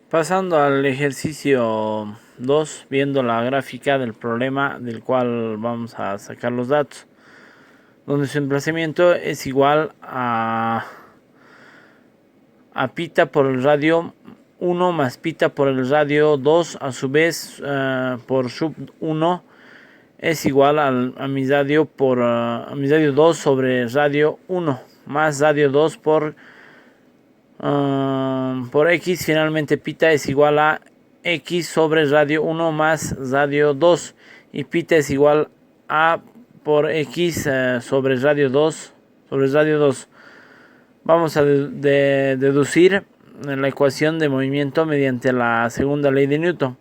Pasando al ejercicio 2, viendo la gráfica del problema del cual vamos a sacar los datos, donde su emplazamiento es igual a pita por el radio 1 más pita por el radio 2, a su vez por sub 1 es igual a mi radio por a mi radio 2 sobre radio 1 más radio 2 por x. Finalmente pita es igual a x sobre radio 1 más radio 2, y pita es igual a por x sobre radio 2 sobre radio 2. Vamos a deducir la ecuación de movimiento mediante la segunda ley de Newton,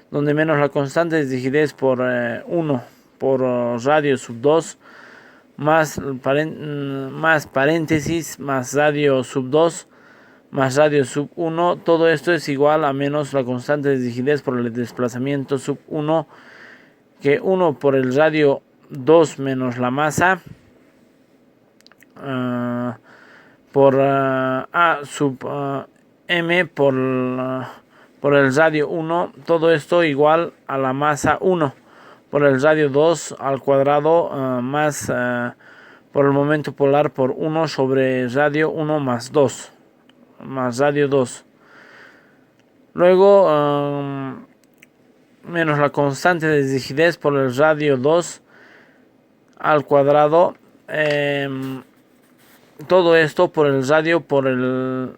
donde menos la constante de rigidez por 1 por radio sub 2 más paréntesis más radio sub 2 más radio sub 1, todo esto es igual a menos la constante de rigidez por el desplazamiento sub 1, que 1 por el radio 2 menos la masa por A sub M por el radio 1, todo esto igual a la masa 1 por el radio 2 al cuadrado más por el momento polar por 1 sobre radio 1 más 2 más radio 2. Luego menos la constante de rigidez por el radio 2 al cuadrado, todo esto por el radio por el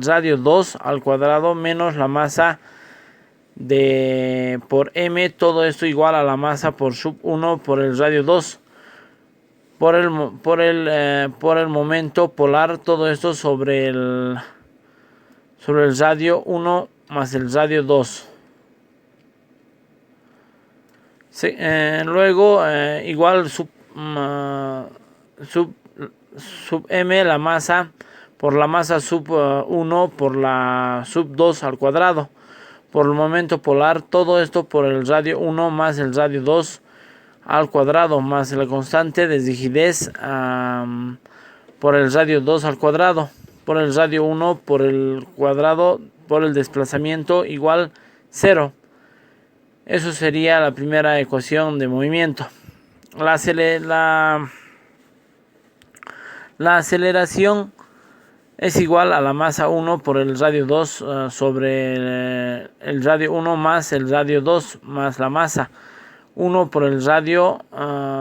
radio 2 al cuadrado menos la masa de por m, todo esto igual a la masa por sub 1 por el radio 2 por el momento polar, todo esto sobre el radio 1 más el radio 2. Luego igual sub m la masa por la masa sub 1 por la sub 2 al cuadrado por el momento polar, todo esto por el radio 1 más el radio 2 al cuadrado más la constante de rigidez por el radio 2 al cuadrado por el radio 1 por el cuadrado por el desplazamiento igual 0. Eso sería la primera ecuación de movimiento. La aceleración es igual a la masa 1 por el radio 2 sobre el radio 1 más el radio 2 más la masa 1 por el radio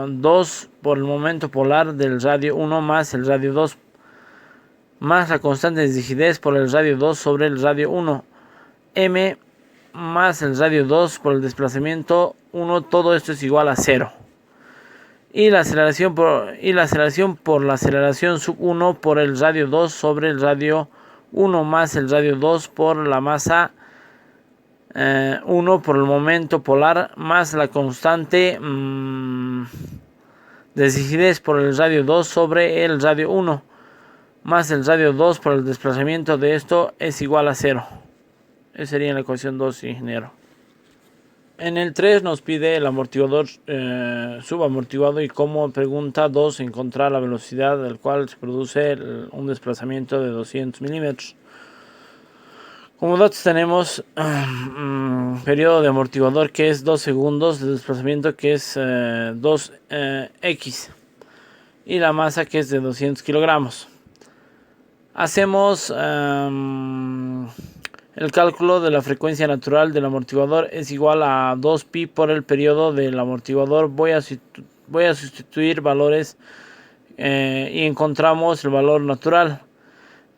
2 por el momento polar del radio 1 más el radio 2 más la constante de rigidez por el radio 2 sobre el radio 1 m más el radio 2 por el desplazamiento 1, todo esto es igual a 0. Y la aceleración por la aceleración sub 1 por el radio 2 sobre el radio 1 más el radio 2 por la masa 1 por el momento polar más la constante de rigidez por el radio 2 sobre el radio 1 más el radio 2 por el desplazamiento de esto es igual a 0. Esa sería la ecuación 2, ingeniero. En el 3 nos pide el amortiguador subamortiguado, y como pregunta 2 encontrar la velocidad del cual se produce un desplazamiento de 200 milímetros. Como datos tenemos periodo de amortiguador que es 2 segundos, de desplazamiento que es 2x y la masa que es de 200 kilogramos. Hacemos el cálculo de la frecuencia natural del amortiguador es igual a 2pi por el periodo del amortiguador. Voy a sustituir valores y encontramos el valor natural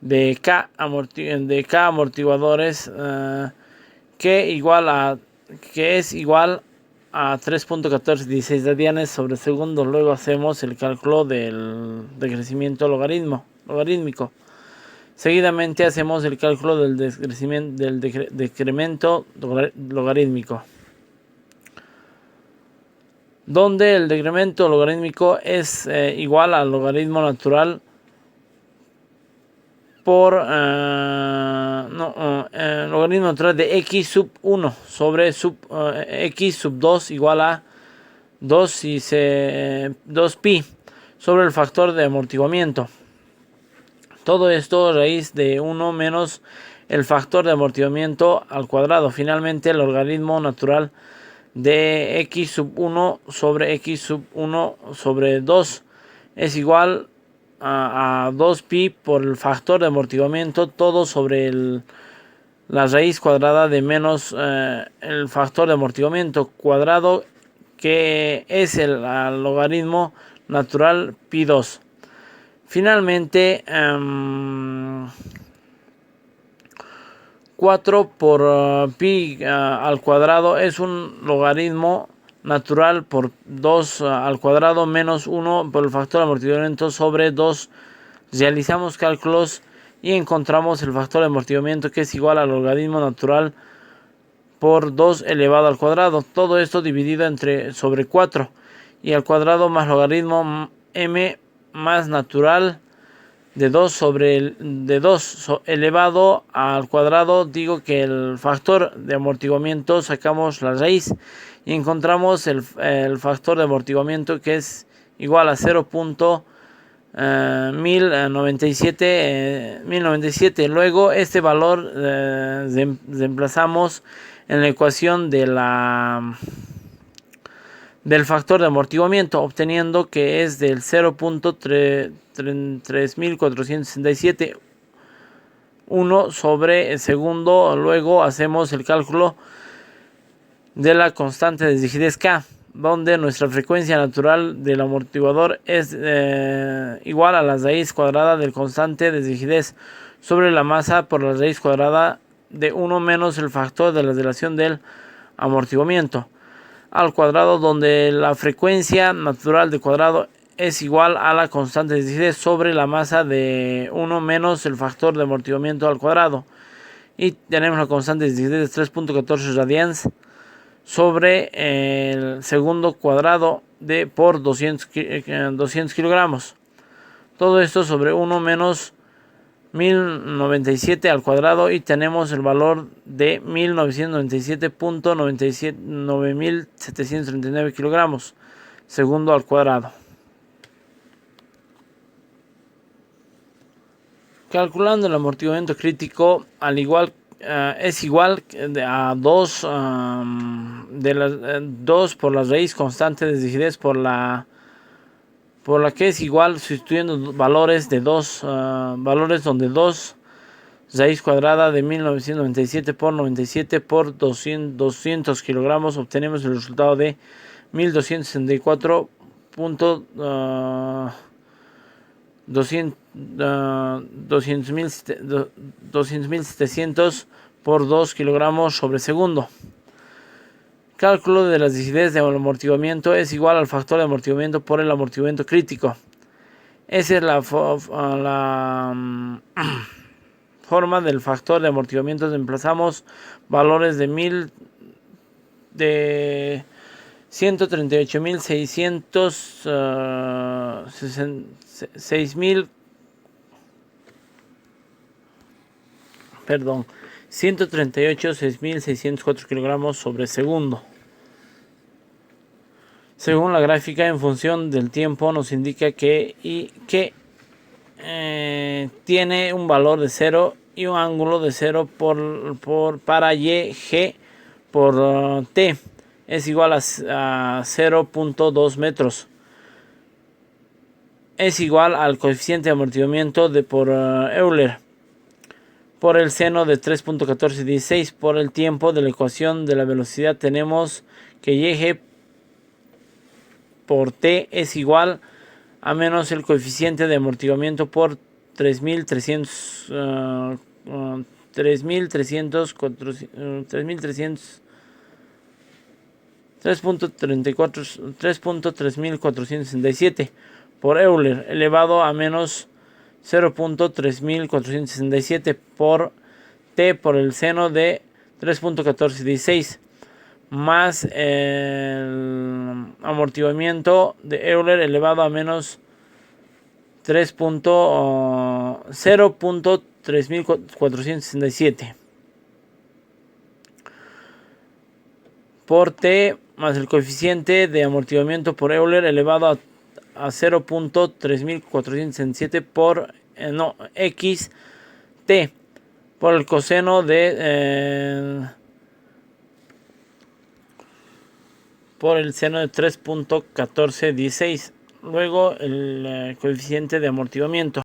de K amortiguadores que es igual a 3.1416 radianes sobre segundo. Luego hacemos el cálculo del decrecimiento logarítmico. Seguidamente hacemos el cálculo del decremento logarítmico, donde el decremento logarítmico es igual al logaritmo natural por logaritmo natural de x sub 1 sobre x sub 2 igual a 2pi sobre el factor de amortiguamiento. Todo esto raíz de 1 menos el factor de amortiguamiento al cuadrado. Finalmente, el logaritmo natural de x sub 1 sobre x sub 1 sobre 2 es igual a 2pi por el factor de amortiguamiento, todo sobre la raíz cuadrada de menos el factor de amortiguamiento cuadrado, que es el logaritmo natural pi 2. Finalmente, 4 por pi al cuadrado es un logaritmo natural por 2 al cuadrado menos 1 por el factor de amortiguamiento sobre 2. Realizamos cálculos y encontramos el factor de amortiguamiento, que es igual al logaritmo natural por 2 elevado al cuadrado. Todo esto dividido sobre 4 y al cuadrado más logaritmo m más natural de 2 sobre de 2 elevado al cuadrado. Digo que el factor de amortiguamiento, sacamos la raíz y encontramos el factor de amortiguamiento, que es igual a 0.1097. Luego este valor reemplazamos en la ecuación del factor de amortiguamiento, obteniendo que es del 0.3467 1 sobre el segundo. Luego hacemos el cálculo de la constante de rigidez K, donde nuestra frecuencia natural del amortiguador es igual a la raíz cuadrada del constante de rigidez sobre la masa por la raíz cuadrada de 1 menos el factor de la relación del amortiguamiento al cuadrado, donde la frecuencia natural del cuadrado es igual a la constante de rigidez sobre la masa de 1 menos el factor de amortiguamiento al cuadrado. Y tenemos la constante de rigidez de 3.14 radians sobre el segundo cuadrado por 200 kilogramos. Todo esto sobre 1 menos 1097 al cuadrado, y tenemos el valor de 1997.9739 kilogramos segundo al cuadrado. Calculando el amortiguamiento crítico, al igual es igual a 2 por la raíz constante de rigidez por la que es igual, sustituyendo valores de valores donde 2 raíz cuadrada de 1997 por 97 por 200 kilogramos, obtenemos el resultado de 200.700 por 2 kilogramos sobre segundo. Cálculo de la rigidez del amortiguamiento es igual al factor de amortiguamiento por el amortiguamiento crítico. Esa es la forma del factor de amortiguamiento. Reemplazamos valores de 138.604 kilogramos sobre segundo. Según la gráfica, en función del tiempo, nos indica que tiene un valor de 0 y un ángulo de 0 para y, g por t es igual a 0.2 metros. Es igual al coeficiente de amortiguamiento por Euler por el seno de 3.1416. Por el tiempo de la ecuación de la velocidad tenemos que y por t es igual a menos el coeficiente de amortiguamiento por 3.3467 por Euler elevado a menos 0.3467 por t por el seno de 3.1416 más el amortiguamiento de Euler elevado a menos 0.3467 por t más el coeficiente de amortiguamiento por Euler elevado a 0.3467 por x t por el coseno de por el seno de 3.1416. Luego el coeficiente de amortiguamiento.